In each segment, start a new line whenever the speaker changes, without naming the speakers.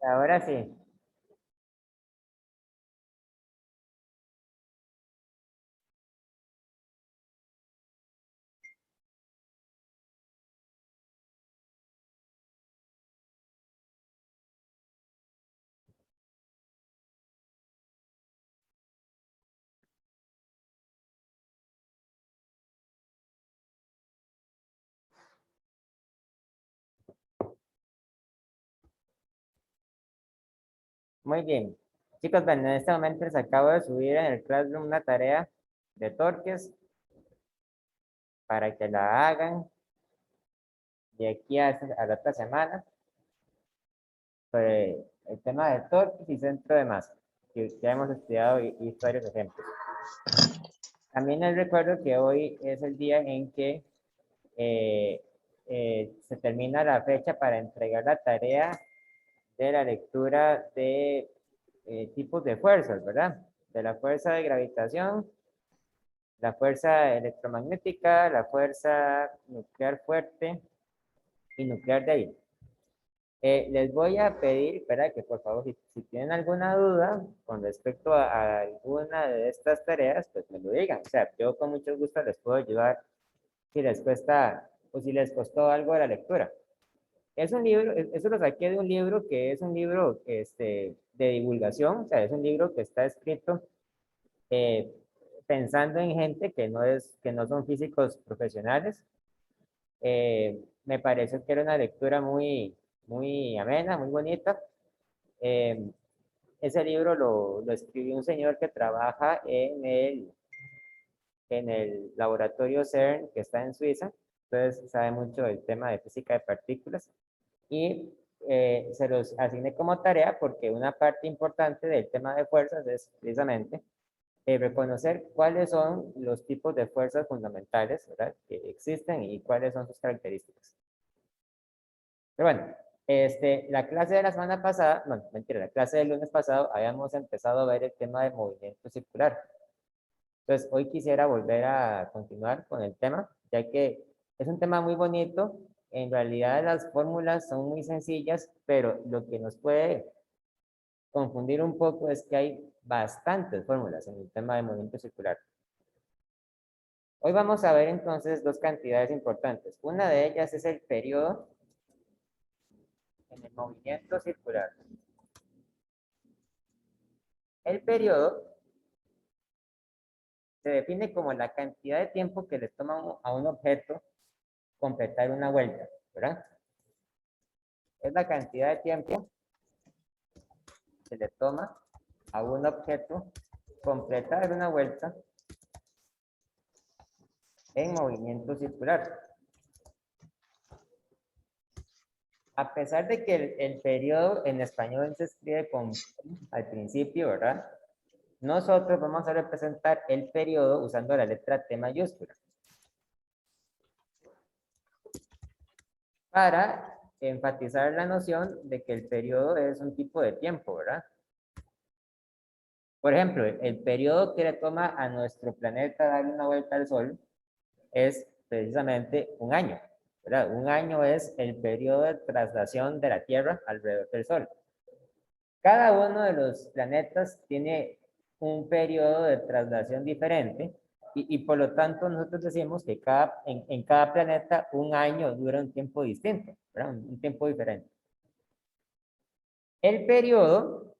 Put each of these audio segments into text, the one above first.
Ahora sí. Muy bien. Chicos, bueno, en este momento les acabo de subir en el Classroom una tarea de Torques para que la hagan de aquí a la otra semana sobre el tema de Torques y centro de masa, que ya hemos estudiado y varios ejemplos. También les recuerdo que hoy es el día en que eh, se termina la fecha para entregar la tarea de la lectura de tipos de fuerzas, ¿verdad? De la fuerza de gravitación, la fuerza electromagnética, la fuerza nuclear fuerte y nuclear débil. Les voy a pedir, ¿verdad? Que por favor, si tienen alguna duda con respecto a alguna de estas tareas, pues me lo digan. O sea, yo con mucho gusto les puedo ayudar si les cuesta o si les costó algo de la lectura. Es un libro, eso lo saqué de un libro que es un libro de divulgación, o sea, es un libro que está escrito eh, pensando en gente que no son físicos profesionales. Me pareció que era una lectura muy amena, muy bonita. Eh, Ese libro lo escribió un señor que trabaja en el laboratorio CERN que está en Suiza, entonces sabe mucho del tema de física de partículas y se los asigné como tarea porque una parte importante del tema de fuerzas es precisamente reconocer cuáles son los tipos de fuerzas fundamentales, ¿verdad? Que existen y cuáles son sus características. Pero bueno, la clase de la semana pasada, no, mentira, la clase del lunes pasado habíamos empezado a ver el tema de movimiento circular. Entonces, hoy quisiera volver a continuar con el tema, ya que es un tema muy bonito. En realidad las fórmulas son muy sencillas, pero lo que nos puede confundir un poco es que hay bastantes fórmulas en el tema de movimiento circular. Hoy vamos a ver entonces dos cantidades importantes. Una de ellas es el periodo en el movimiento circular. El periodo se define como la cantidad de tiempo que le toma a un objeto completar una vuelta, ¿verdad? Es la cantidad de tiempo que le toma a un objeto completar una vuelta en movimiento circular. A pesar de que el periodo en español se escribe con al principio, ¿verdad? Nosotros vamos a representar el periodo usando la letra T mayúscula para enfatizar la noción de que el periodo es un tipo de tiempo, ¿verdad? Por ejemplo, el periodo que le toma a nuestro planeta darle una vuelta al Sol es precisamente un año, ¿verdad? Un año es el periodo de traslación de la Tierra alrededor del Sol. Cada uno de los planetas tiene un periodo de traslación diferente y por lo tanto nosotros decimos que en cada planeta un año dura un tiempo distinto, ¿verdad? Un tiempo diferente. El periodo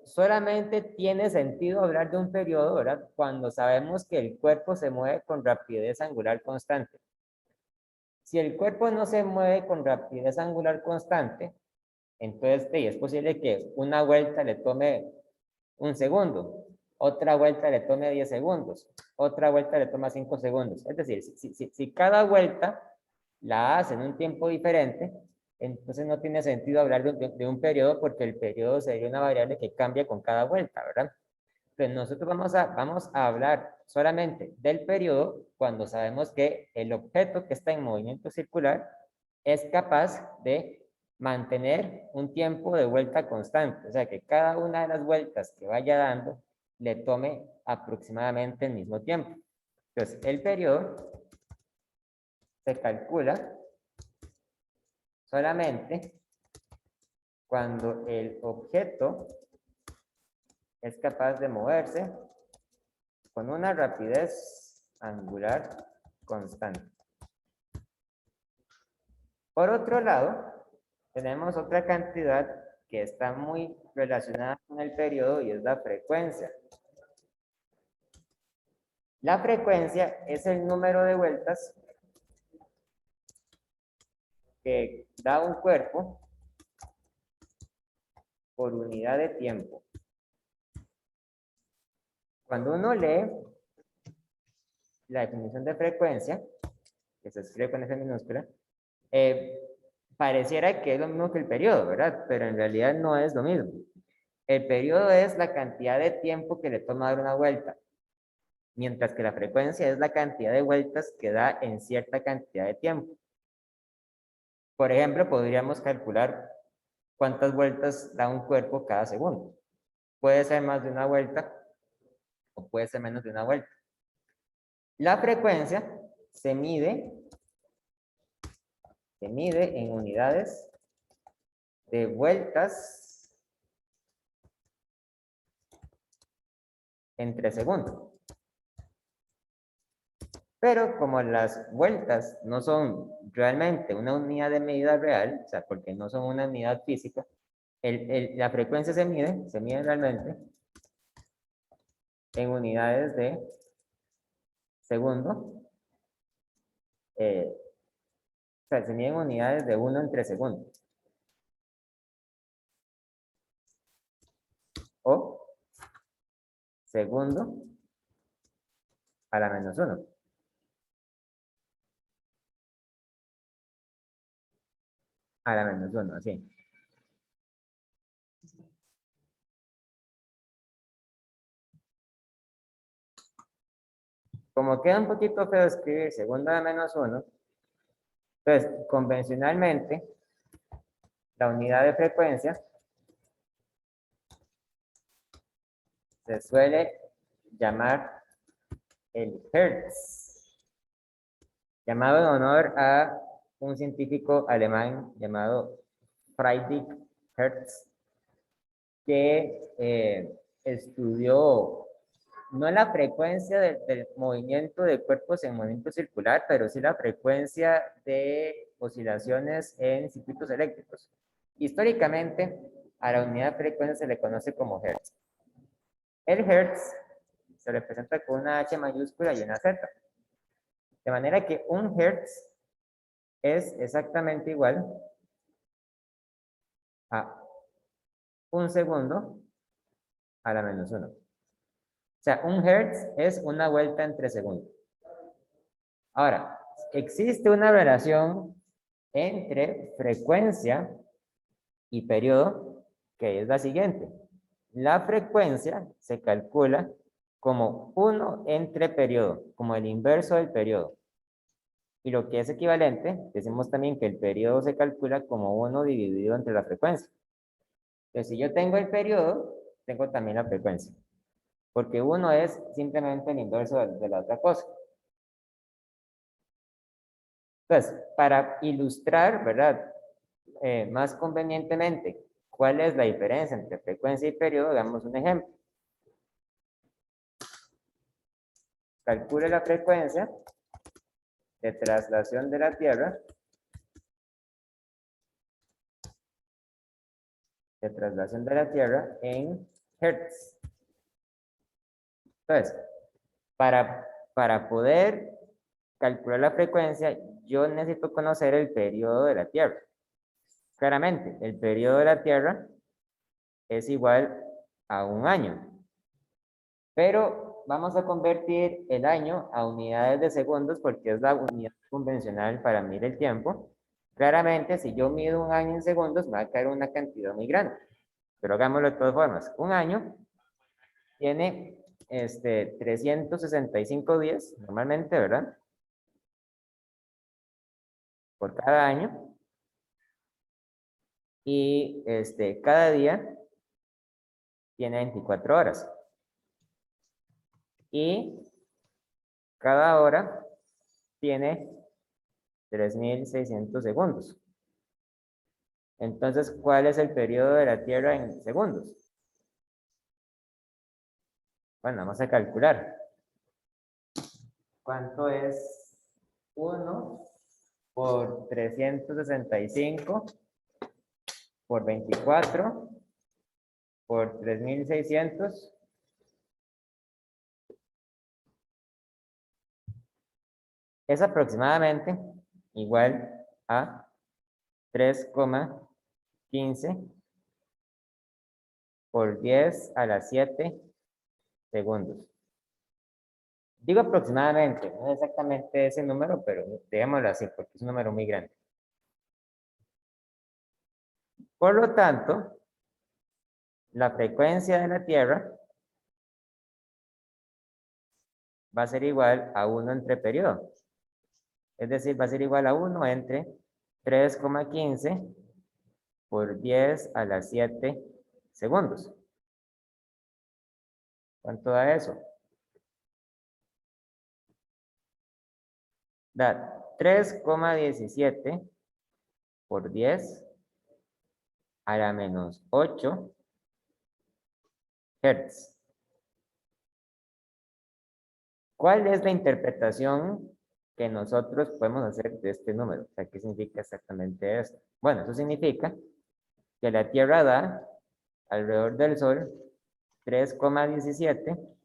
solamente tiene sentido hablar de un periodo, ¿verdad? Cuando sabemos que el cuerpo se mueve con rapidez angular constante. Si el cuerpo no se mueve con rapidez angular constante, entonces es posible que una vuelta le tome un segundo, otra vuelta le tome 10 segundos, otra vuelta le toma 5 segundos. Es decir, si cada vuelta la hace en un tiempo diferente, entonces no tiene sentido hablar de un periodo porque el periodo sería una variable que cambia con cada vuelta, ¿verdad? Entonces nosotros vamos a hablar solamente del periodo cuando sabemos que el objeto que está en movimiento circular es capaz de mantener un tiempo de vuelta constante, o sea que cada una de las vueltas que vaya dando le tome aproximadamente el mismo tiempo. Entonces el periodo se calcula solamente cuando el objeto es capaz de moverse con una rapidez angular constante. Por otro lado, tenemos otra cantidad que está muy relacionada con el periodo y es la frecuencia. La frecuencia es el número de vueltas que da un cuerpo por unidad de tiempo. Cuando uno lee la definición de frecuencia, que se escribe con F minúscula, pareciera que es lo mismo que el periodo, ¿verdad? Pero en realidad no es lo mismo. El periodo es la cantidad de tiempo que le toma dar una vuelta, mientras que la frecuencia es la cantidad de vueltas que da en cierta cantidad de tiempo. Por ejemplo, podríamos calcular cuántas vueltas da un cuerpo cada segundo. Puede ser más de una vuelta o puede ser menos de una vuelta. La frecuencia se mide en unidades de vueltas entre segundos. Pero como las vueltas no son realmente una unidad de medida real, o sea, porque no son una unidad física, la frecuencia se mide realmente en unidades de segundo. O sea, se mide en unidades de 1 entre segundos. O segundo a la menos 1. A la menos 1, así. Como queda un poquito feo escribir segundo a la menos 1, entonces, convencionalmente, la unidad de frecuencia se suele llamar el Hertz, llamado en honor a un científico alemán llamado Friedrich Hertz, que estudió no la frecuencia del movimiento de cuerpos en movimiento circular, pero sí la frecuencia de oscilaciones en circuitos eléctricos. Históricamente, a la unidad de frecuencia se le conoce como Hertz. El Hertz se representa con una H mayúscula y una Z. De manera que un Hertz es exactamente igual a un segundo a la menos 1. O sea, un Hertz es una vuelta entre segundos. Ahora, existe una relación entre frecuencia y periodo, que es la siguiente. La frecuencia se calcula como 1 entre periodo, como el inverso del periodo. Y lo que es equivalente, decimos también que el periodo se calcula como 1 dividido entre la frecuencia. Entonces, si yo tengo el periodo, tengo también la frecuencia. Porque 1 es simplemente el inverso de la otra cosa. Entonces, para ilustrar, ¿verdad? Más convenientemente, ¿cuál es la diferencia entre frecuencia y periodo? Damos un ejemplo. Calcule la frecuencia de traslación de la Tierra en Hertz. Entonces, para poder calcular la frecuencia, yo necesito conocer el periodo de la Tierra. Claramente, el periodo de la Tierra es igual a un año. Pero vamos a convertir el año a unidades de segundos porque es la unidad convencional para medir el tiempo. Claramente, si yo mido un año en segundos, me va a caer una cantidad muy grande. Pero hagámoslo de todas formas. Un año tiene 365 días, normalmente, ¿verdad? Por cada año. Y cada día tiene 24 horas. Y cada hora tiene 3.600 segundos. Entonces, ¿cuál es el periodo de la Tierra en segundos? Bueno, vamos a calcular. ¿Cuánto es 1 por 365 por 24 por 3600? Es aproximadamente igual a 3,15 por 10 a la 7 segundos. Digo aproximadamente, no es exactamente ese número, pero digámoslo así, porque es un número muy grande. Por lo tanto, la frecuencia de la Tierra va a ser igual a 1 entre periodo. Es decir, va a ser igual a 1 entre 3,15 por 10 a la 7 segundos. ¿Cuánto da eso? Da 3,17 por 10 a la menos 8 Hz. ¿Cuál es la interpretación que nosotros podemos hacer de este número? O sea, ¿qué significa exactamente esto? Bueno, eso significa que la Tierra da alrededor del Sol 3,17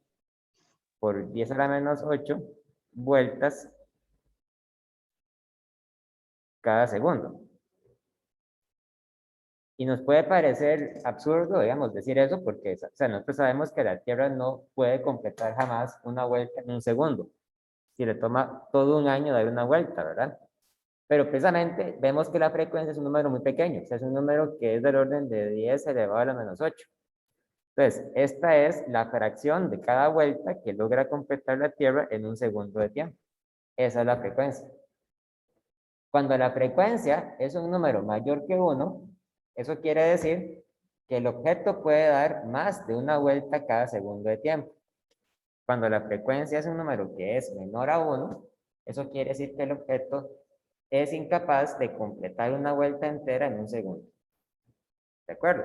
por 10 a la menos 8 vueltas cada segundo. Y nos puede parecer absurdo, digamos, decir eso, porque o sea, nosotros sabemos que la Tierra no puede completar jamás una vuelta en un segundo. Si le toma todo un año dar una vuelta, ¿verdad? Pero precisamente vemos que la frecuencia es un número muy pequeño, o sea, es un número que es del orden de 10 elevado a la menos 8. Entonces, esta es la fracción de cada vuelta que logra completar la Tierra en un segundo de tiempo. Esa es la frecuencia. Cuando la frecuencia es un número mayor que 1, eso quiere decir que el objeto puede dar más de una vuelta cada segundo de tiempo. Cuando la frecuencia es un número que es menor a 1, eso quiere decir que el objeto es incapaz de completar una vuelta entera en un segundo. ¿De acuerdo?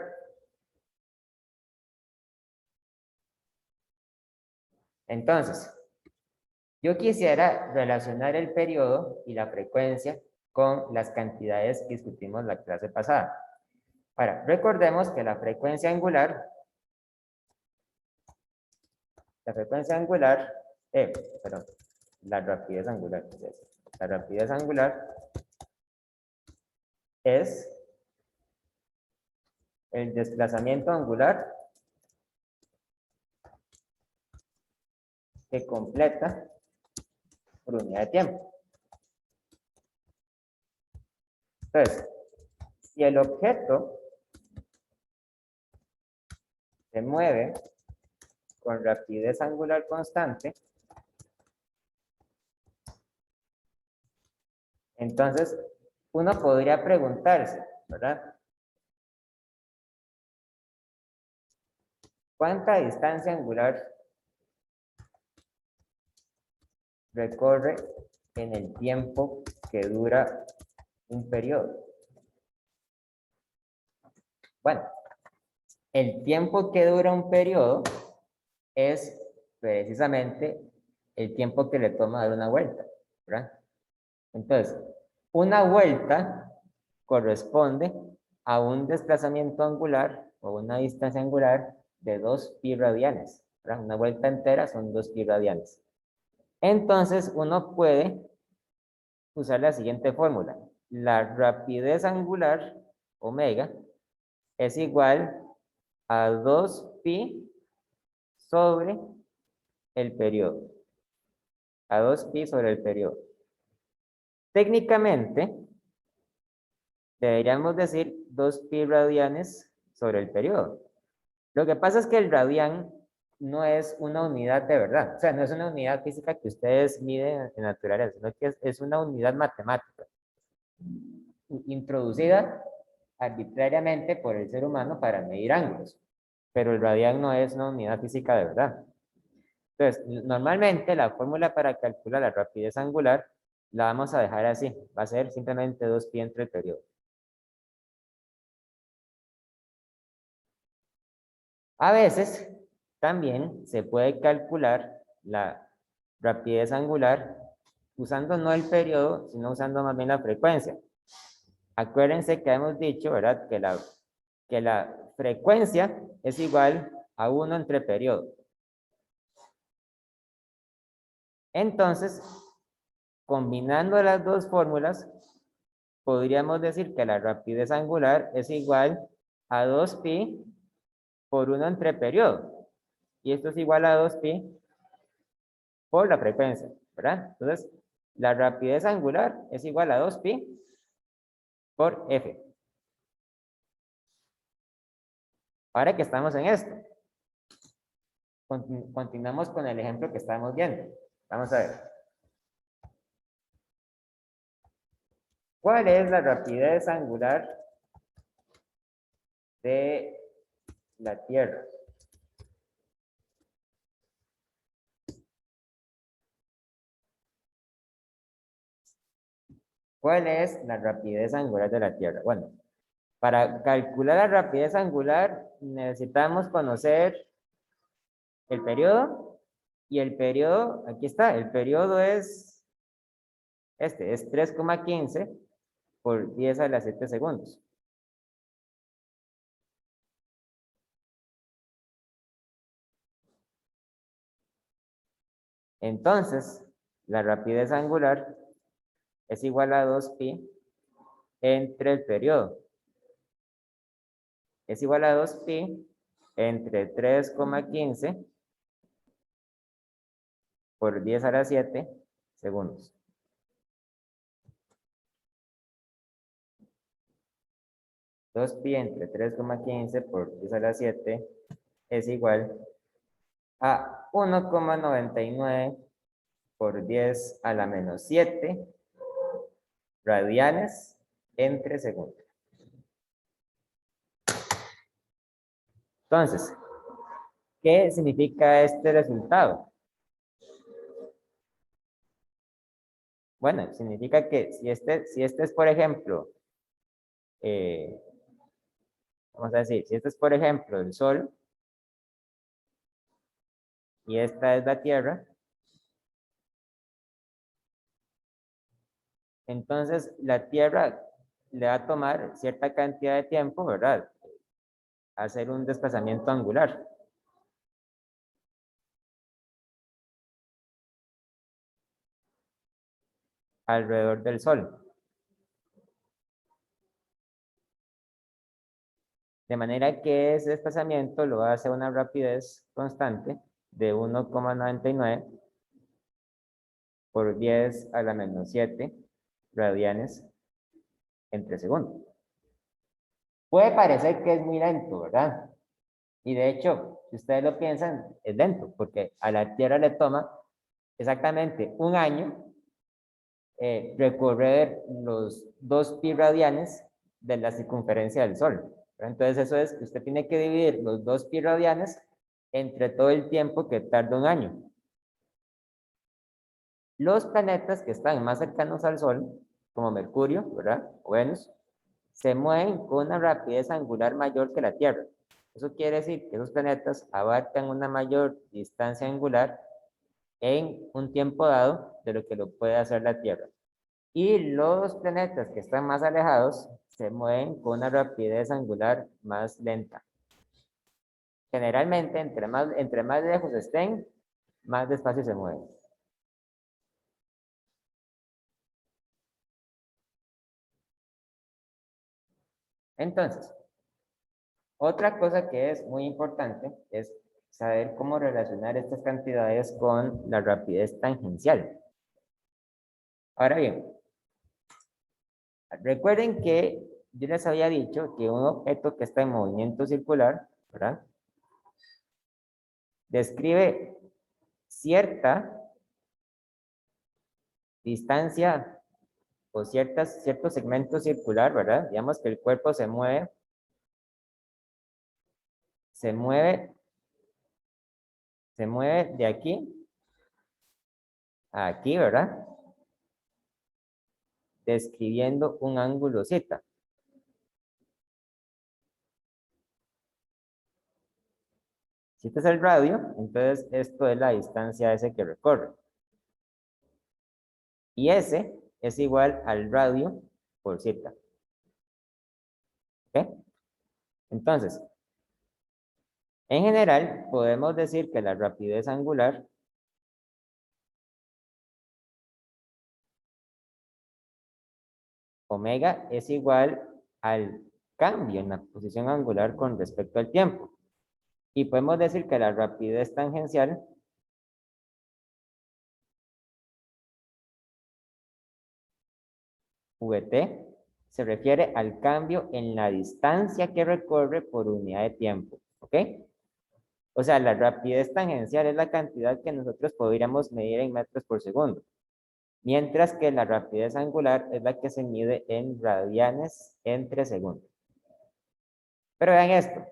Entonces, yo quisiera relacionar el periodo y la frecuencia con las cantidades que discutimos la clase pasada. Ahora, recordemos que perdón, la rapidez angular, la rapidez angular es el desplazamiento angular que completa por unidad de tiempo. Entonces, si el objeto se mueve con rapidez angular constante, entonces uno podría preguntarse, ¿verdad? ¿Cuánta distancia angular recorre en el tiempo que dura un periodo? Bueno, el tiempo que dura un periodo es precisamente el tiempo que le toma dar una vuelta, ¿verdad? Entonces, una vuelta corresponde a un desplazamiento angular o una distancia angular de 2pi radianes, ¿verdad? Una vuelta entera son 2pi radianes. Entonces, uno puede usar la siguiente fórmula. La rapidez angular, omega, es igual a 2pi sobre el periodo. A 2pi sobre el periodo. Técnicamente, deberíamos decir 2pi radianes sobre el periodo. Lo que pasa es que el radián no es una unidad de verdad, o sea, no es una unidad física que ustedes miden en naturaleza, sino que es una unidad matemática introducida arbitrariamente por el ser humano para medir ángulos, pero el radián no es una unidad física de verdad. Entonces, normalmente la fórmula para calcular la rapidez angular la vamos a dejar así, va a ser simplemente 2pi entre el periodo. A veces también se puede calcular la rapidez angular usando no el periodo, sino usando más bien la frecuencia. Acuérdense que hemos dicho, ¿verdad? Que la frecuencia es igual a 1 entre periodo. Entonces, combinando las dos fórmulas, podríamos decir que la rapidez angular es igual a 2pi por 1 entre periodo. Y esto es igual a 2pi por la frecuencia, ¿verdad? Entonces, la rapidez angular es igual a 2pi por f. Ahora que estamos en esto, continuamos con el ejemplo que estamos viendo. Vamos a ver. ¿Cuál es la rapidez angular de la Tierra? ¿Cuál es la rapidez angular de la Tierra? Bueno, para calcular la rapidez angular necesitamos conocer el periodo y el periodo, aquí está, el periodo es es 3,15 por 10 a la 7 segundos. Entonces, la rapidez angular es igual a 2pi entre el periodo. Es igual a 2pi entre 3,15 por 10 a la 7 segundos. 2pi entre 3,15 por 10 a la 7 es igual a 1,99 por 10 a la menos 7 radianes entre segundos. Entonces, ¿qué significa este resultado? Bueno, significa que si este es, por ejemplo, vamos a decir, si este es, por ejemplo, el Sol y esta es la Tierra, entonces la Tierra le va a tomar cierta cantidad de tiempo, ¿verdad? Hacer un desplazamiento angular. Alrededor del Sol. De manera que ese desplazamiento lo hace a una rapidez constante de 1,99 por 10 a la menos 7 radianes entre segundo. Puede parecer que es muy lento, ¿verdad? Y de hecho, si ustedes lo piensan, es lento, porque a la Tierra le toma exactamente un año recorrer los 2pi radianes de la circunferencia del Sol. Entonces eso es, usted tiene que dividir los 2pi radianes entre todo el tiempo que tarda un año. Los planetas que están más cercanos al Sol, como Mercurio, ¿verdad? O Venus, se mueven con una rapidez angular mayor que la Tierra. Eso quiere decir que esos planetas abarcan una mayor distancia angular en un tiempo dado de lo que lo puede hacer la Tierra. Y los planetas que están más alejados se mueven con una rapidez angular más lenta. Generalmente, entre más lejos estén, más despacio se mueven. Entonces, otra cosa que es muy importante es saber cómo relacionar estas cantidades con la rapidez tangencial. Ahora bien, recuerden que yo les había dicho que un objeto que está en movimiento circular, ¿verdad? Describe cierta distancia o cierto segmento circular, ¿verdad? Digamos que el cuerpo se mueve de aquí a aquí, ¿verdad? Describiendo un ángulo zeta. Si este es el radio, entonces esto es la distancia S que recorre. Y S es igual al radio por Z. ¿Ok? Entonces, en general, podemos decir que la rapidez angular omega es igual al cambio en la posición angular con respecto al tiempo. Y podemos decir que la rapidez tangencial VT se refiere al cambio en la distancia que recorre por unidad de tiempo. ¿Ok? O sea, la rapidez tangencial es la cantidad que nosotros podríamos medir en metros por segundo. Mientras que la rapidez angular es la que se mide en radianes entre segundos. Pero vean esto.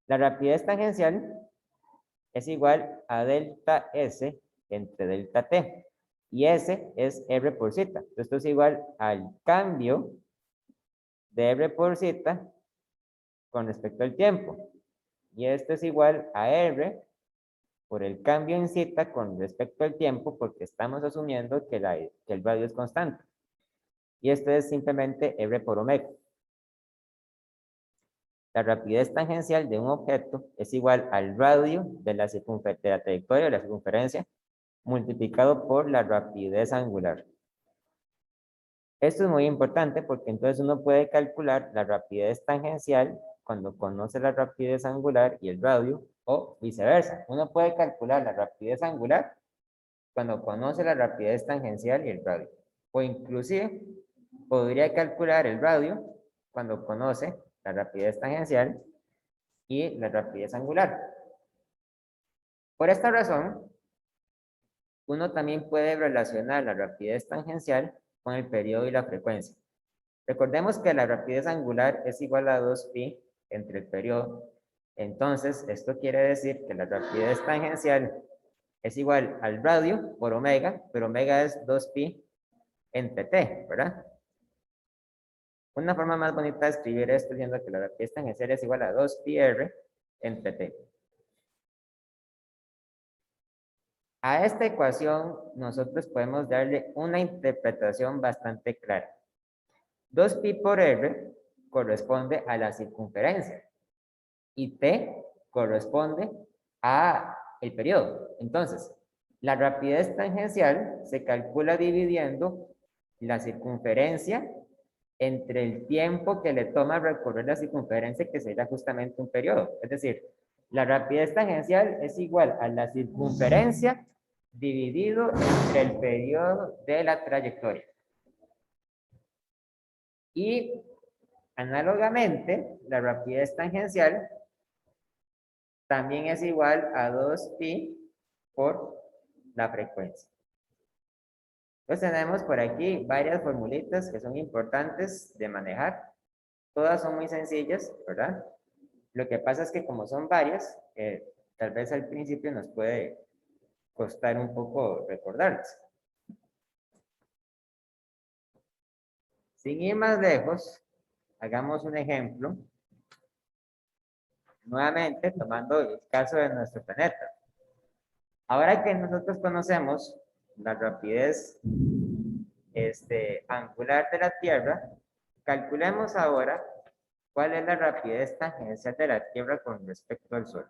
La rapidez tangencial es igual a delta S entre delta T. Y S es R por Z. Esto es igual al cambio de R por Z con respecto al tiempo. Y esto es igual a R por el cambio en Z con respecto al tiempo, porque estamos asumiendo que el radio es constante. Y esto es simplemente R por omega. La rapidez tangencial de un objeto es igual al radio de la trayectoria de la circunferencia multiplicado por la rapidez angular. Esto es muy importante porque entonces uno puede calcular la rapidez tangencial cuando conoce la rapidez angular y el radio, o viceversa. Uno puede calcular la rapidez angular cuando conoce la rapidez tangencial y el radio. O inclusive podría calcular el radio cuando conoce la rapidez tangencial y la rapidez angular. Por esta razón, uno también puede relacionar la rapidez tangencial con el periodo y la frecuencia. Recordemos que la rapidez angular es igual a 2pi entre el periodo. Entonces, esto quiere decir que la rapidez tangencial es igual al radio por omega, pero omega es 2pi entre t, ¿verdad? Una forma más bonita de escribir esto diciendo que la rapidez tangencial es igual a 2pi r entre t. A esta ecuación nosotros podemos darle una interpretación bastante clara. 2pi por r corresponde a la circunferencia y t corresponde a el periodo. Entonces, la rapidez tangencial se calcula dividiendo la circunferencia entre el tiempo que le toma recorrer la circunferencia, que sería justamente un periodo. Es decir, la rapidez tangencial es igual a la circunferencia dividido entre el periodo de la trayectoria. Y análogamente, la rapidez tangencial también es igual a 2pi por la frecuencia. Entonces tenemos por aquí varias formulitas que son importantes de manejar. Todas son muy sencillas, ¿verdad? Lo que pasa es que como son varias, tal vez al principio nos puede costar un poco recordarlas. Sin ir más lejos, hagamos un ejemplo. Nuevamente, tomando el caso de nuestro planeta. Ahora que nosotros conocemos la rapidez angular de la Tierra, calculemos ahora cuál es la rapidez tangencial de la Tierra con respecto al Sol.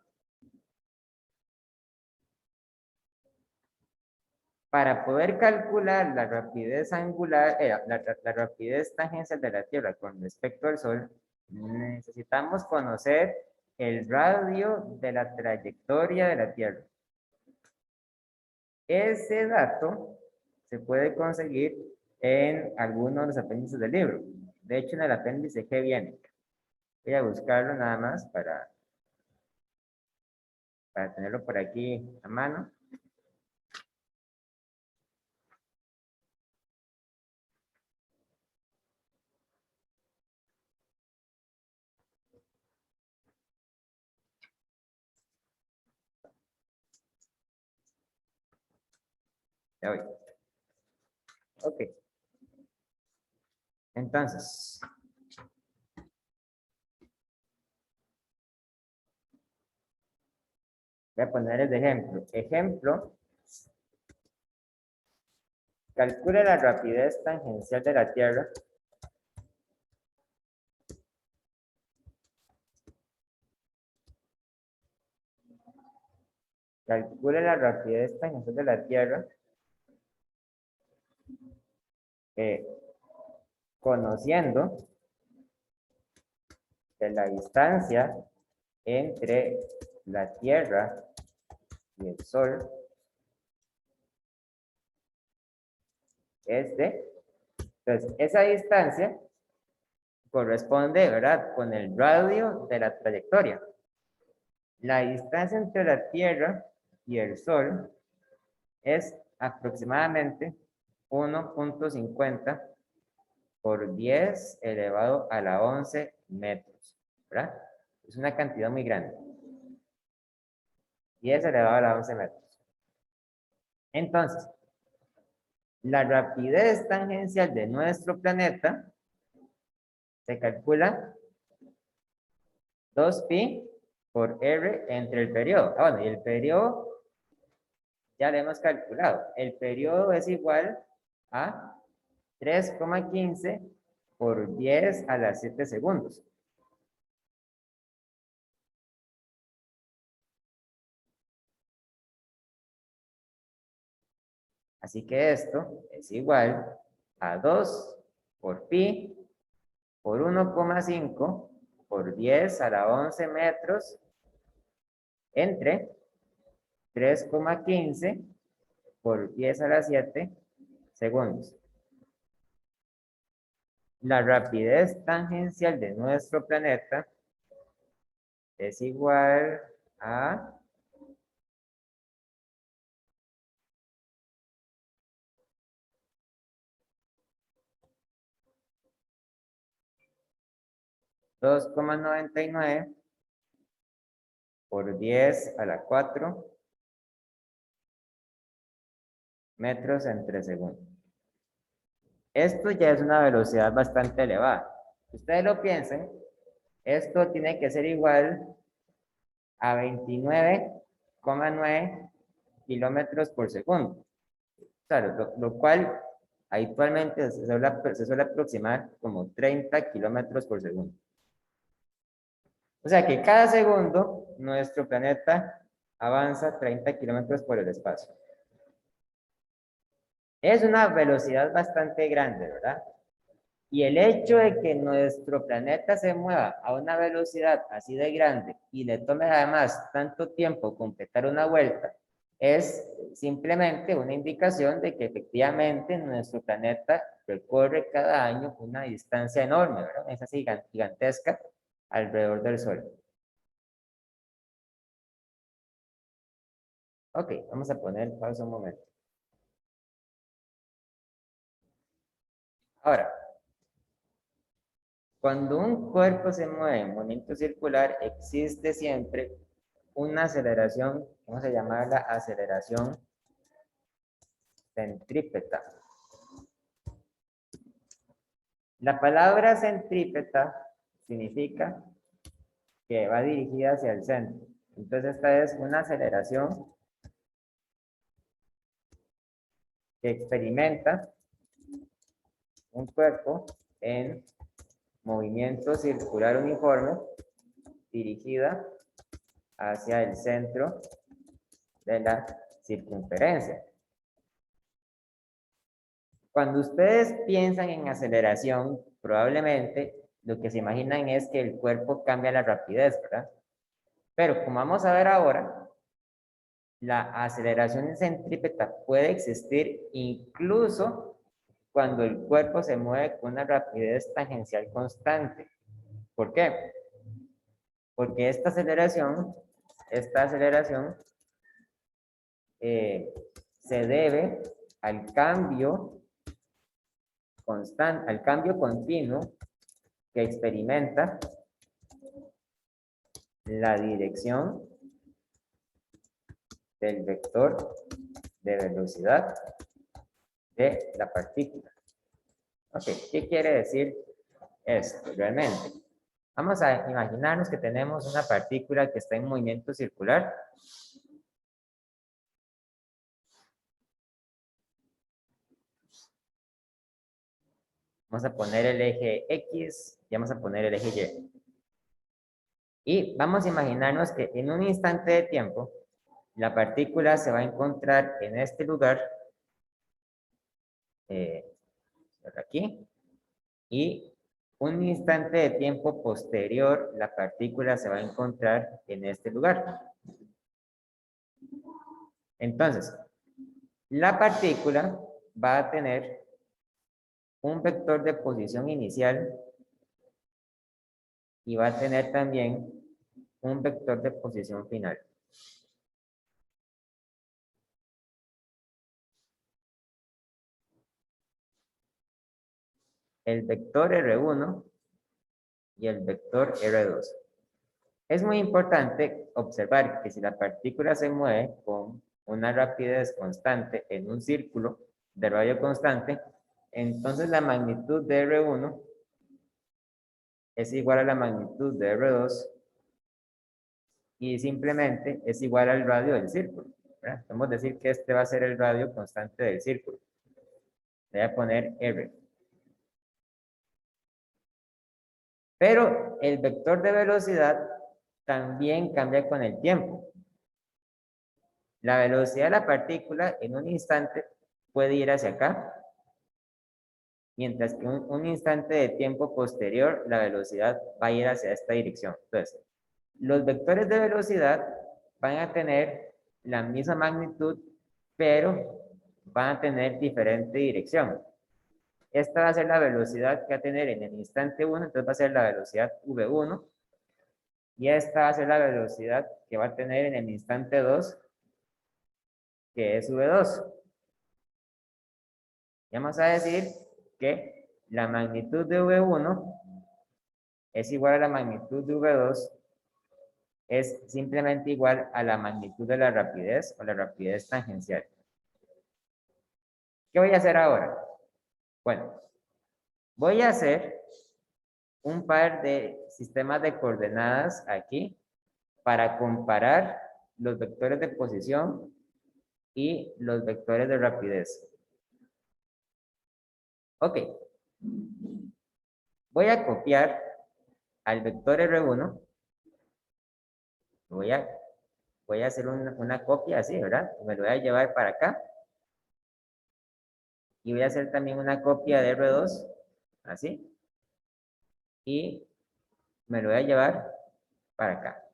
Para poder calcular la rapidez angular, la rapidez tangencial de la Tierra con respecto al Sol, necesitamos conocer el radio de la trayectoria de la Tierra. Ese dato se puede conseguir en algunos de los apéndices del libro. De hecho, en el apéndice G viene. Voy a buscarlo nada más para tenerlo por aquí a mano. Ya voy. Ok. Entonces, Voy a ponerles de ejemplo. Ejemplo, calcule la rapidez tangencial de la Tierra calcule la rapidez tangencial de la Tierra conociendo que la distancia entre la Tierra y el Sol es de... Entonces, esa distancia corresponde, ¿verdad?, con el radio de la trayectoria. La distancia entre la Tierra y el Sol es aproximadamente 1.50 por 10 elevado a la 11 metros, ¿verdad? Es una cantidad muy grande. 10 elevado a la 11 metros. Entonces, la rapidez tangencial de nuestro planeta se calcula 2pi por r entre el periodo. Bueno, y el periodo ya lo hemos calculado. El periodo es igual a 3,15 por 10 a la 7 segundos. Así que esto es igual a 2 por pi por 1,5 por 10 a la 11 metros entre 3,15 por 10 a la 7 segundos. La rapidez tangencial de nuestro planeta es igual a 2,99 por 10 a la 4 metros entre segundos. Esto ya es una velocidad bastante elevada. Ustedes lo piensen, esto tiene que ser igual a 29,9 kilómetros por segundo. Claro, lo cual habitualmente se suele aproximar como 30 kilómetros por segundo. O sea que cada segundo nuestro planeta avanza 30 kilómetros por el espacio. Es una velocidad bastante grande, ¿verdad? Y el hecho de que nuestro planeta se mueva a una velocidad así de grande y le tome además tanto tiempo completar una vuelta, es simplemente una indicación de que efectivamente nuestro planeta recorre cada año una distancia enorme, ¿verdad? Es así gigantesca alrededor del Sol. Ok, vamos a poner pausa un momento. Ahora, cuando un cuerpo se mueve en movimiento circular, existe siempre una aceleración, vamos a llamarla aceleración centrípeta. La palabra centrípeta significa que va dirigida hacia el centro. Entonces esta es una aceleración que experimenta un cuerpo en movimiento circular uniforme dirigida hacia el centro de la circunferencia. Cuando ustedes piensan en aceleración, probablemente lo que se imaginan es que el cuerpo cambia la rapidez, ¿verdad? Pero como vamos a ver ahora, la aceleración centrípeta puede existir incluso cuando el cuerpo se mueve con una rapidez tangencial constante. ¿Por qué? Porque esta aceleración se debe al cambio constante, al cambio continuo que experimenta la dirección del vector de velocidad de la partícula. Ok, ¿qué quiere decir esto realmente? Vamos a imaginarnos que tenemos una partícula que está en movimiento circular Vamos a poner el eje X y vamos a poner el eje Y. Y vamos a imaginarnos que en un instante de tiempo, la partícula se va a encontrar en este lugar, por aquí, y un instante de tiempo posterior, la partícula se va a encontrar en este lugar. Entonces, la partícula va a tener un vector de posición inicial y va a tener también un vector de posición final. El vector R1 y el vector R2. Es muy importante observar que si la partícula se mueve con una rapidez constante en un círculo de radio constante, entonces la magnitud de R1 es igual a la magnitud de R2 y simplemente es igual al radio del círculo, ¿verdad? Podemos decir que este va a ser el radio constante del círculo. Voy a poner R. Pero el vector de velocidad también cambia con el tiempo. La velocidad de la partícula en un instante puede ir hacia acá, mientras que un instante de tiempo posterior, la velocidad va a ir hacia esta dirección. Entonces, los vectores de velocidad van a tener la misma magnitud, pero van a tener diferente dirección. Esta va a ser la velocidad que va a tener en el instante 1, entonces va a ser la velocidad v1, y esta va a ser la velocidad que va a tener en el instante 2, que es v2. Vamos a decir que la magnitud de v1 es igual a la magnitud de v2, es simplemente igual a la magnitud de la rapidez o la rapidez tangencial. ¿Qué voy a hacer ahora? Bueno, voy a hacer un par de sistemas de coordenadas aquí para comparar los vectores de posición y los vectores de rapidez. Ok. Voy a copiar al vector R1. Voy a hacer una copia así, ¿verdad? Me lo voy a llevar para acá. Y voy a hacer también una copia de R2, así. Y me lo voy a llevar para acá.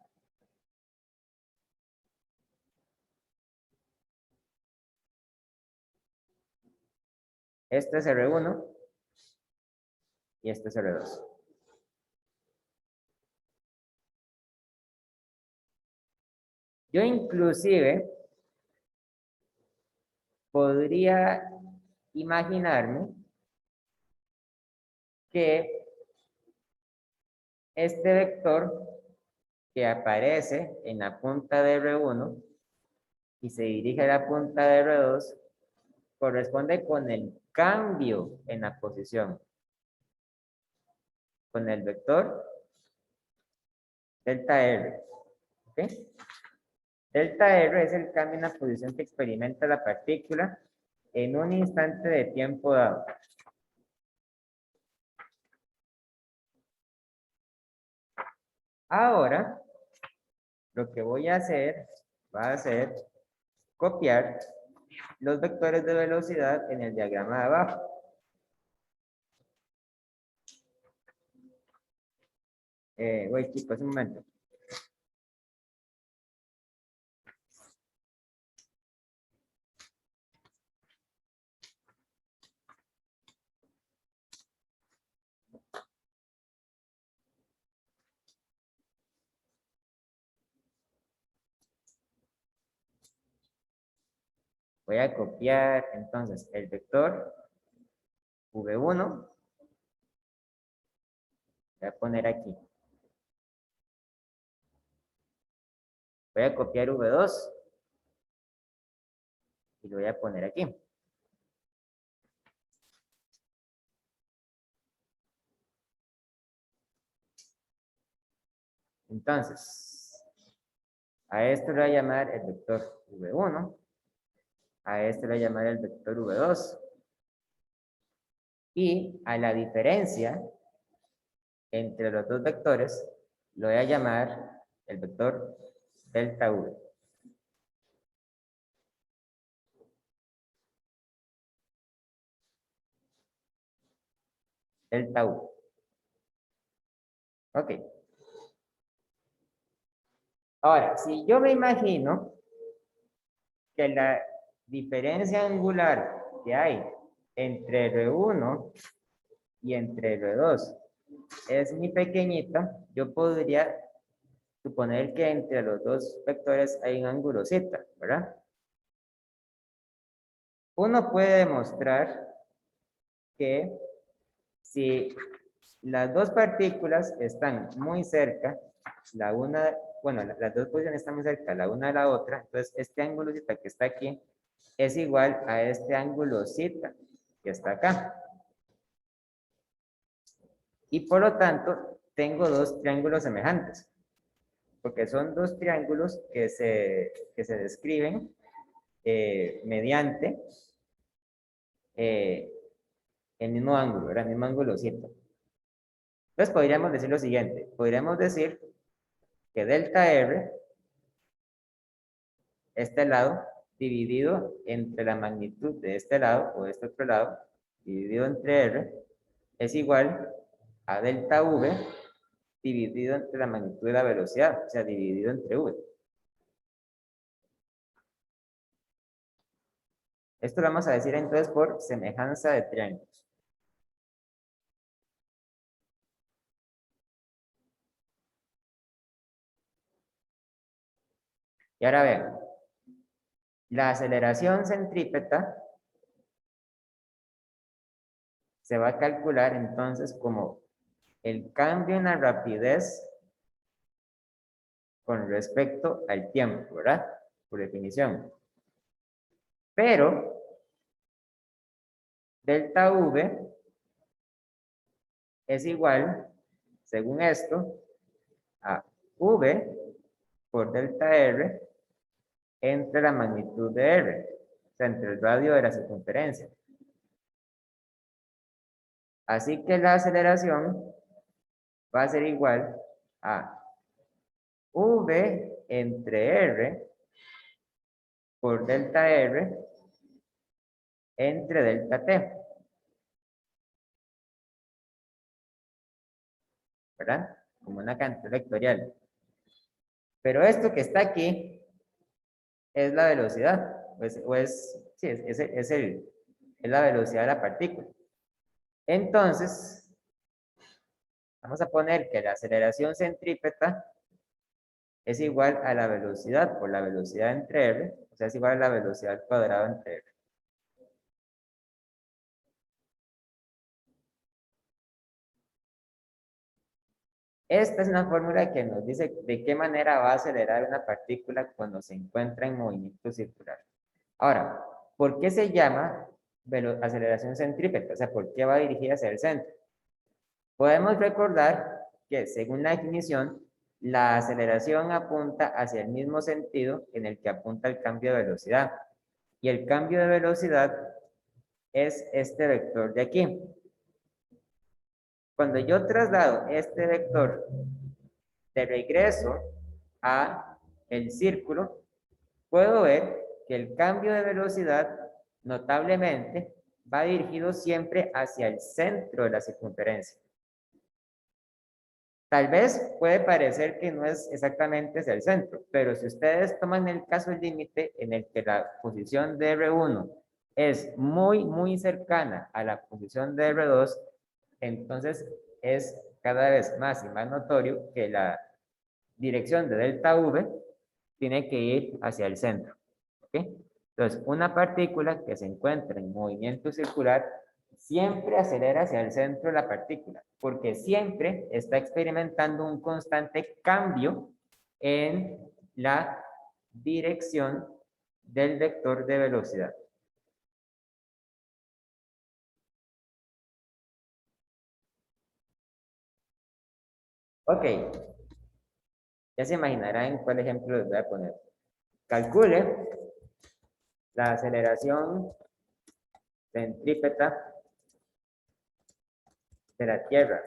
Este es R1 y este es R2. Yo inclusive podría imaginarme que este vector que aparece en la punta de R1 y se dirige a la punta de R2 corresponde con el cambio en la posición, con el vector delta R. ¿Ok? Delta R es el cambio en la posición que experimenta la partícula en un instante de tiempo dado. Ahora, lo que voy a hacer va a ser copiar los vectores de velocidad en el diagrama de abajo. Voy, chicos, un momento. Voy a copiar entonces el vector V1. Voy a poner aquí. Voy a copiar V2 y lo voy a poner aquí. Entonces, a esto le voy a llamar el vector V1. A este le voy a llamar el vector V2. Y a la diferencia entre los dos vectores lo voy a llamar el vector delta V. Delta U. Ok. Ahora, si yo me imagino que la diferencia angular que hay entre R1 y entre R2 es muy pequeñita, yo podría suponer que entre los dos vectores hay un ángulo zeta, ¿verdad? Uno puede demostrar que si las dos partículas están muy cerca, las dos posiciones están muy cerca la una de la otra, entonces este ángulo zeta que está aquí es igual a este ángulo zeta que está acá. Y por lo tanto, tengo dos triángulos semejantes, porque son dos triángulos que se describen mediante el mismo ángulo, ¿verdad? El mismo ángulo zeta. Entonces podríamos decir lo siguiente, podríamos decir que delta R, este lado, dividido entre la magnitud de este lado o de este otro lado, dividido entre R, es igual a delta V dividido entre la magnitud de la velocidad, o sea, dividido entre V. Esto lo vamos a decir entonces por semejanza de triángulos. Y ahora vean, la aceleración centrípeta se va a calcular entonces como el cambio en la rapidez con respecto al tiempo, ¿verdad? Por definición. Pero delta V es igual, según esto, a V por delta R entre la magnitud de R, o sea, entre el radio de la circunferencia. Así que la aceleración va a ser igual a V entre R por delta R entre delta T. ¿Verdad? Como una cantidad vectorial. Pero esto que está aquí es la velocidad, sí, es la velocidad de la partícula. Entonces, vamos a poner que la aceleración centrípeta es igual a la velocidad por la velocidad entre R, o sea, es igual a la velocidad al cuadrado entre R. Esta es una fórmula que nos dice de qué manera va a acelerar una partícula cuando se encuentra en movimiento circular. Ahora, ¿por qué se llama aceleración centrípeta? O sea, ¿por qué va dirigida hacia el centro? Podemos recordar que, según la definición, la aceleración apunta hacia el mismo sentido en el que apunta el cambio de velocidad. Y el cambio de velocidad es este vector de aquí. Cuando yo traslado este vector de regreso a el círculo, puedo ver que el cambio de velocidad notablemente va dirigido siempre hacia el centro de la circunferencia. Tal vez puede parecer que no es exactamente hacia el centro, pero si ustedes toman el caso límite en el que la posición de R1 es muy cercana a la posición de R2, entonces es cada vez más y más notorio que la dirección de delta V tiene que ir hacia el centro. ¿Ok? Entonces, una partícula que se encuentra en movimiento circular siempre acelera hacia el centro de la partícula, porque siempre está experimentando un constante cambio en la dirección del vector de velocidad. Ok, ya se imaginarán cuál ejemplo les voy a poner. Calcule la aceleración centrípeta de la Tierra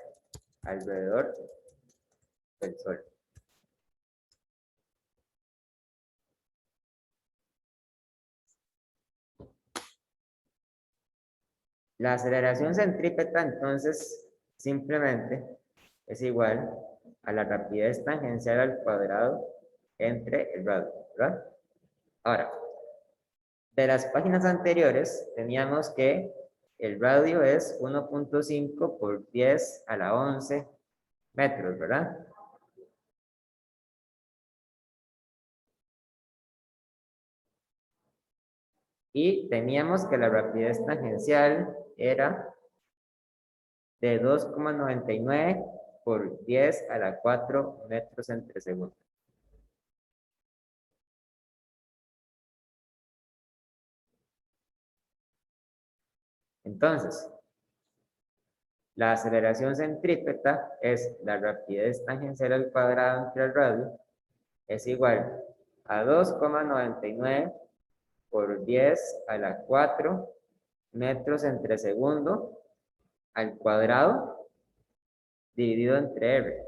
alrededor del Sol. La aceleración centrípeta, entonces, simplemente es igual a la rapidez tangencial al cuadrado entre el radio, ¿verdad? Ahora, de las páginas anteriores, teníamos que el radio es 1.5 por 10 a la 11 metros, ¿verdad? Y teníamos que la rapidez tangencial era de 2,99 por 10 a la 4 metros entre segundo. Entonces, la aceleración centrípeta es la rapidez tangencial al cuadrado entre el radio, es igual a 2,99 por 10 a la 4 metros entre segundo al cuadrado dividido entre R.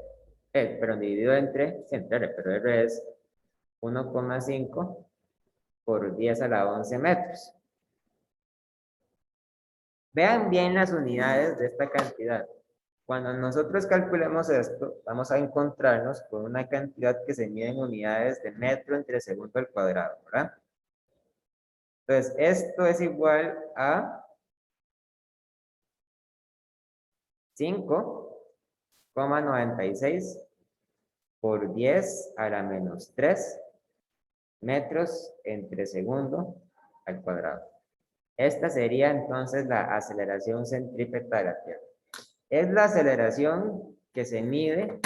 Perdón, dividido entre R, pero R es 1,5 por 10 a la 11 metros. Vean bien las unidades de esta cantidad. Cuando nosotros calculemos esto, vamos a encontrarnos con una cantidad que se mide en unidades de metro entre segundo al cuadrado, ¿verdad? Entonces, esto es igual a 5,96 por 10 a la menos 3 metros entre segundo al cuadrado. Esta sería entonces la aceleración centrípeta de la Tierra. Es la aceleración que se mide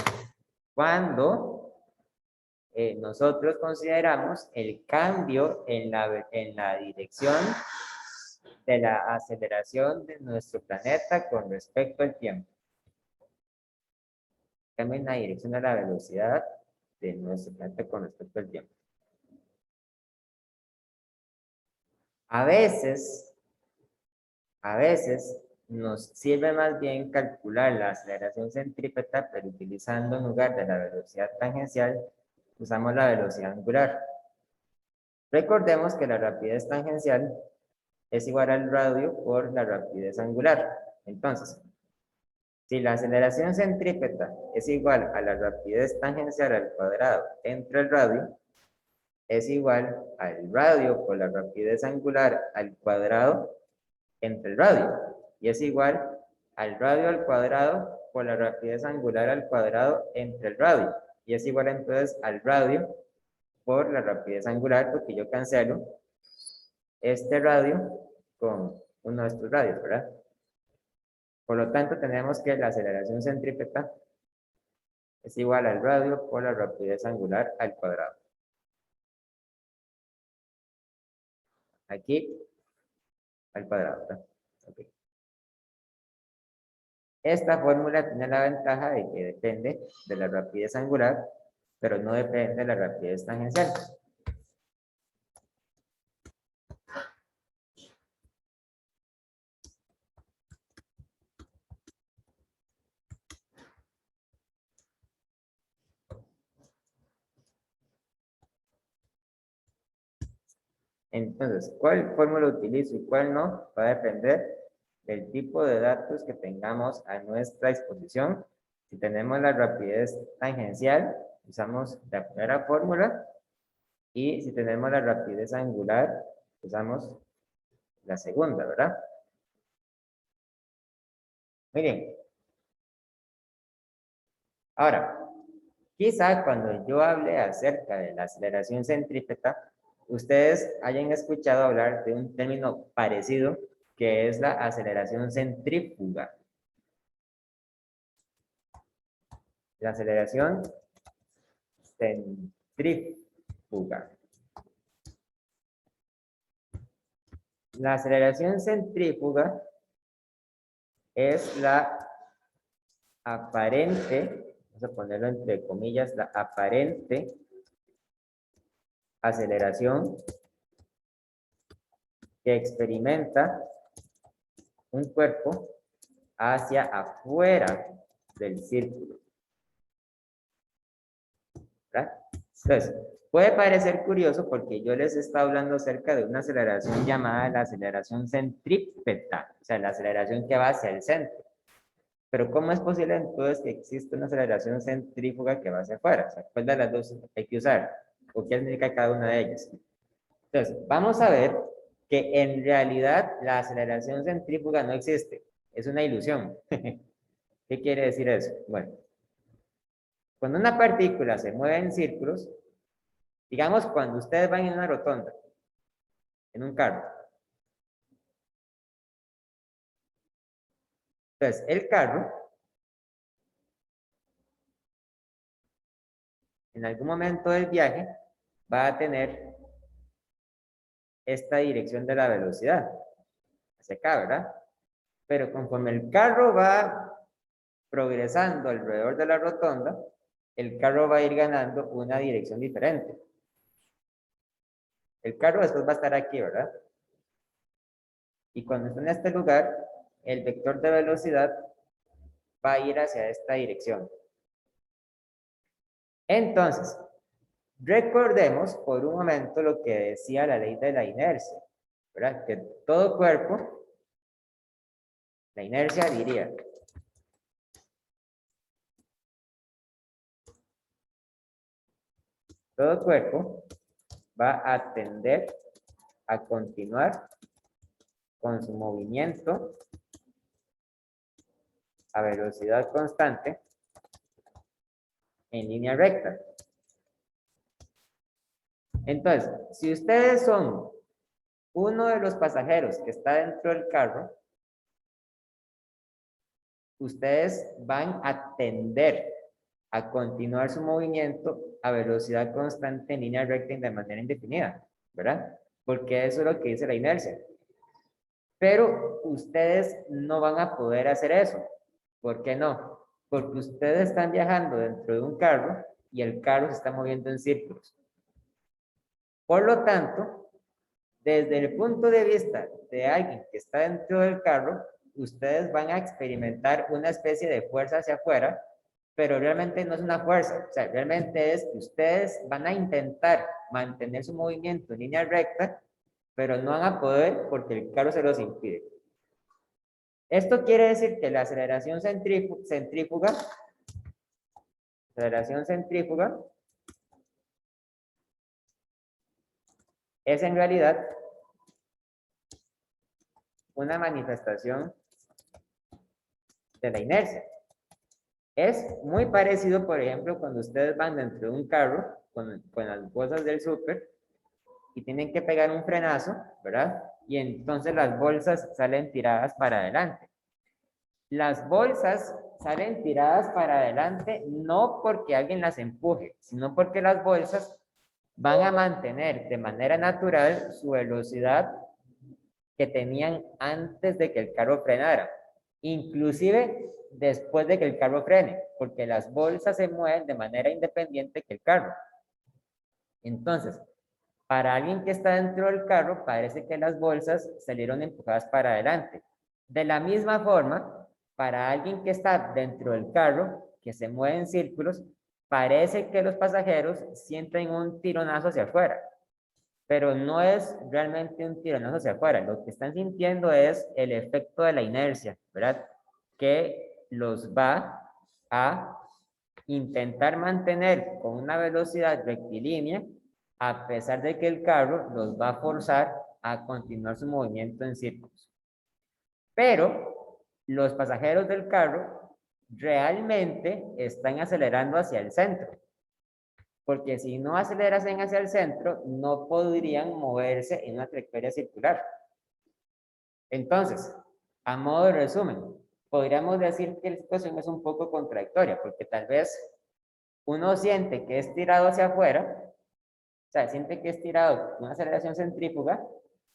cuando nosotros consideramos el cambio en la dirección de la aceleración de nuestro planeta con respecto al tiempo. Cambio en la dirección de la velocidad de nuestro planeta con respecto al tiempo. A veces nos sirve más bien calcular la aceleración centrípeta, pero utilizando en lugar de la velocidad tangencial, usamos la velocidad angular. Recordemos que la rapidez tangencial es igual al radio por la rapidez angular. Entonces, si la aceleración centrípeta es igual a la rapidez tangencial al cuadrado entre el radio, es igual al radio por la rapidez angular al cuadrado entre el radio. Y es igual al radio al cuadrado por la rapidez angular al cuadrado entre el radio. Y es igual entonces al radio por la rapidez angular, porque yo cancelo este radio con uno de estos radios, ¿verdad? Por lo tanto, tenemos que la aceleración centrípeta es igual al radio por la rapidez angular al cuadrado. Aquí, al cuadrado, ¿verdad? Okay. Esta fórmula tiene la ventaja de que depende de la rapidez angular, pero no depende de la rapidez tangencial. Entonces, ¿cuál fórmula utilizo y cuál no? Va a depender del tipo de datos que tengamos a nuestra disposición. Si tenemos la rapidez tangencial, usamos la primera fórmula. Y si tenemos la rapidez angular, usamos la segunda, ¿verdad? Muy bien. Ahora, quizá cuando yo hable acerca de la aceleración centrípeta, ustedes hayan escuchado hablar de un término parecido que es la aceleración centrífuga. La aceleración centrífuga. La aceleración centrífuga es la aparente, vamos a ponerlo entre comillas, la aparente aceleración que experimenta un cuerpo hacia afuera del círculo. ¿Verdad? Entonces, puede parecer curioso porque yo les estaba hablando acerca de una aceleración llamada la aceleración centrípeta, o sea, la aceleración que va hacia el centro. Pero ¿cómo es posible entonces que existe una aceleración centrífuga que va hacia afuera? O sea, ¿cuál de las dos hay que usar? ¿O qué significa cada una de ellas? Entonces, vamos a ver que en realidad la aceleración centrífuga no existe. Es una ilusión. ¿Qué quiere decir eso? Bueno, cuando una partícula se mueve en círculos, digamos cuando ustedes van en una rotonda, en un carro. Entonces, el carro, en algún momento del viaje, va a tener esta dirección de la velocidad, hacia acá, ¿verdad? Pero conforme el carro va progresando alrededor de la rotonda, el carro va a ir ganando una dirección diferente. El carro después va a estar aquí, ¿verdad? Y cuando está en este lugar, el vector de velocidad va a ir hacia esta dirección. Entonces, recordemos por un momento lo que decía la ley de la inercia, ¿verdad? Que todo cuerpo, la inercia diría todo cuerpo va a tender a continuar con su movimiento a velocidad constante en línea recta. Entonces, si ustedes son uno de los pasajeros que está dentro del carro, ustedes van a tender a continuar su movimiento a velocidad constante en línea recta y de manera indefinida, ¿verdad? Porque eso es lo que dice la inercia. Pero ustedes no van a poder hacer eso. ¿Por qué no? Porque ustedes están viajando dentro de un carro y el carro se está moviendo en círculos. Por lo tanto, desde el punto de vista de alguien que está dentro del carro, ustedes van a experimentar una especie de fuerza hacia afuera, pero realmente no es una fuerza, o sea, realmente es que ustedes van a intentar mantener su movimiento en línea recta, pero no van a poder porque el carro se los impide. Esto quiere decir que la aceleración centrífuga es en realidad una manifestación de la inercia. Es muy parecido, por ejemplo, cuando ustedes van dentro de un carro con las bolsas del súper y tienen que pegar un frenazo, ¿verdad? Y entonces las bolsas salen tiradas para adelante. Las bolsas salen tiradas para adelante no porque alguien las empuje, sino porque las bolsas van a mantener de manera natural su velocidad que tenían antes de que el carro frenara, inclusive después de que el carro frene, porque las bolsas se mueven de manera independiente que el carro. Entonces, para alguien que está dentro del carro, parece que las bolsas salieron empujadas para adelante. De la misma forma, para alguien que está dentro del carro, que se mueve en círculos, parece que los pasajeros sienten un tironazo hacia afuera, pero no es realmente un tironazo hacia afuera. Lo que están sintiendo es el efecto de la inercia, ¿verdad? Que los va a intentar mantener con una velocidad rectilínea, a pesar de que el carro los va a forzar a continuar su movimiento en círculos. Pero los pasajeros del carro realmente están acelerando hacia el centro, porque si no acelerasen hacia el centro, no podrían moverse en una trayectoria circular. Entonces, a modo de resumen, podríamos decir que la situación es un poco contradictoria, porque tal vez uno siente que es tirado hacia afuera, o sea, siente que es tirado con una aceleración centrífuga,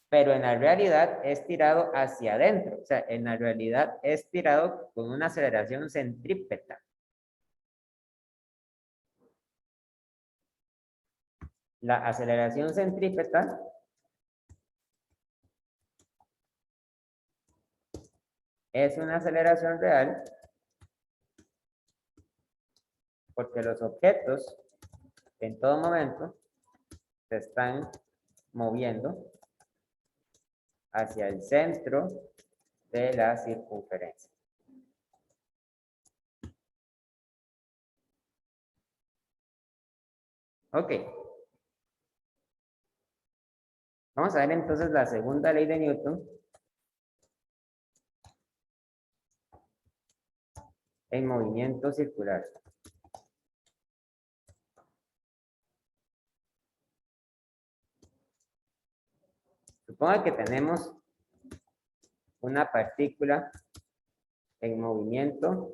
pero en la realidad es tirado hacia adentro, o sea, en la realidad es tirado con una aceleración centrípeta. La aceleración centrípeta es una aceleración real porque los objetos en todo momento se están moviendo hacia el centro de la circunferencia. Ok. Vamos a ver entonces la segunda ley de Newton en movimiento circular. Suponga que tenemos una partícula en movimiento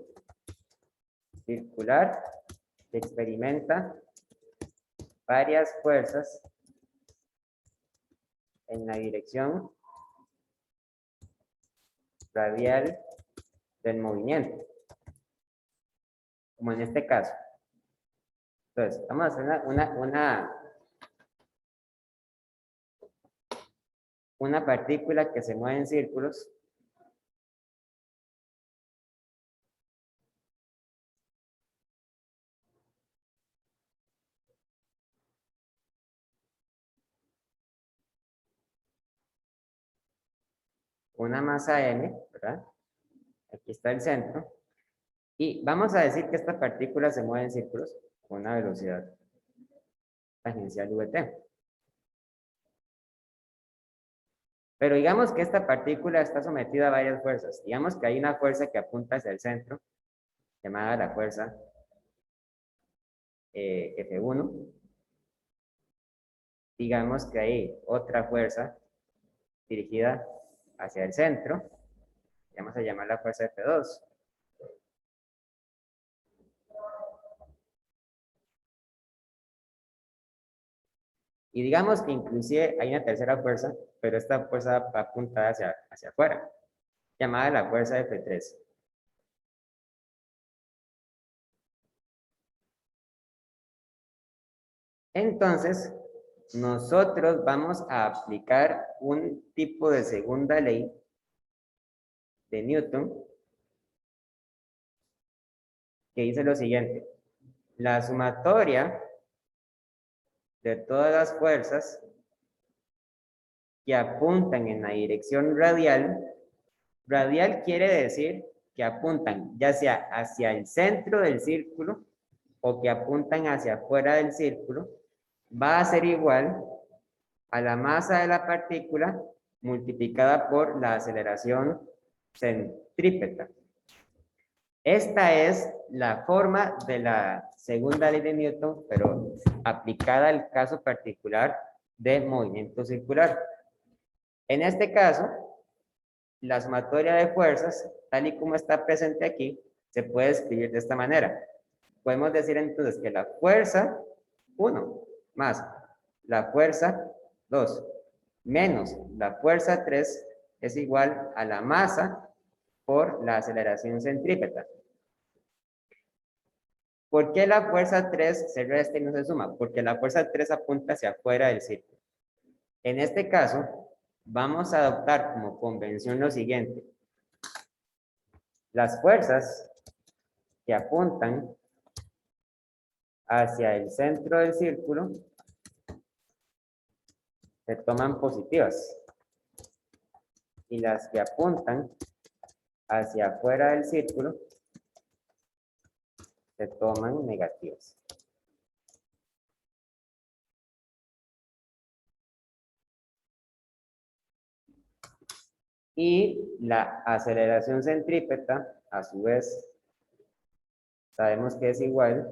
circular que experimenta varias fuerzas en la dirección radial del movimiento, como en este caso. Entonces, vamos a hacer una partícula que se mueve en círculos. Una masa m, ¿verdad? Aquí está el centro. Y vamos a decir que esta partícula se mueve en círculos con una velocidad tangencial vt. Pero digamos que esta partícula está sometida a varias fuerzas. Digamos que hay una fuerza que apunta hacia el centro, llamada la fuerza F1. Digamos que hay otra fuerza dirigida hacia el centro. Vamos a llamar la fuerza F2. Y digamos que inclusive hay una tercera fuerza, pero esta fuerza va apuntada hacia afuera, llamada la fuerza F3. Entonces, nosotros vamos a aplicar un tipo de segunda ley de Newton que dice lo siguiente: la sumatoria de todas las fuerzas que apuntan en la dirección radial, radial quiere decir que apuntan ya sea hacia el centro del círculo o que apuntan hacia afuera del círculo, va a ser igual a la masa de la partícula multiplicada por la aceleración centrípeta. Esta es la forma de la segunda ley de Newton, pero aplicada al caso particular de movimiento circular. En este caso, la sumatoria de fuerzas, tal y como está presente aquí, se puede escribir de esta manera. Podemos decir entonces que la fuerza 1 más la fuerza 2 menos la fuerza 3 es igual a la masa por la aceleración centrípeta. ¿Por qué la fuerza 3 se resta y no se suma? Porque la fuerza 3 apunta hacia afuera del círculo. En este caso, vamos a adoptar como convención lo siguiente: las fuerzas que apuntan hacia el centro del círculo se toman positivas y las que apuntan hacia afuera del círculo se toman negativas. Y la aceleración centrípeta, a su vez, sabemos que es igual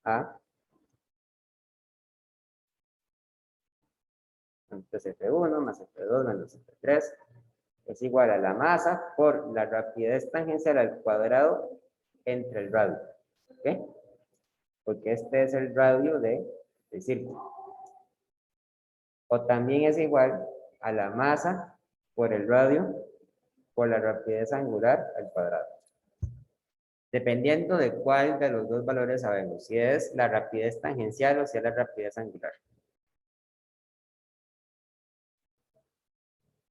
a F1 más F2 menos F3 es igual a la masa por la rapidez tangencial al cuadrado entre el radio. ¿Ok? Porque este es el radio del círculo. O también es igual a la masa por el radio por la rapidez angular al cuadrado. Dependiendo de cuál de los dos valores sabemos, si es la rapidez tangencial o si es la rapidez angular.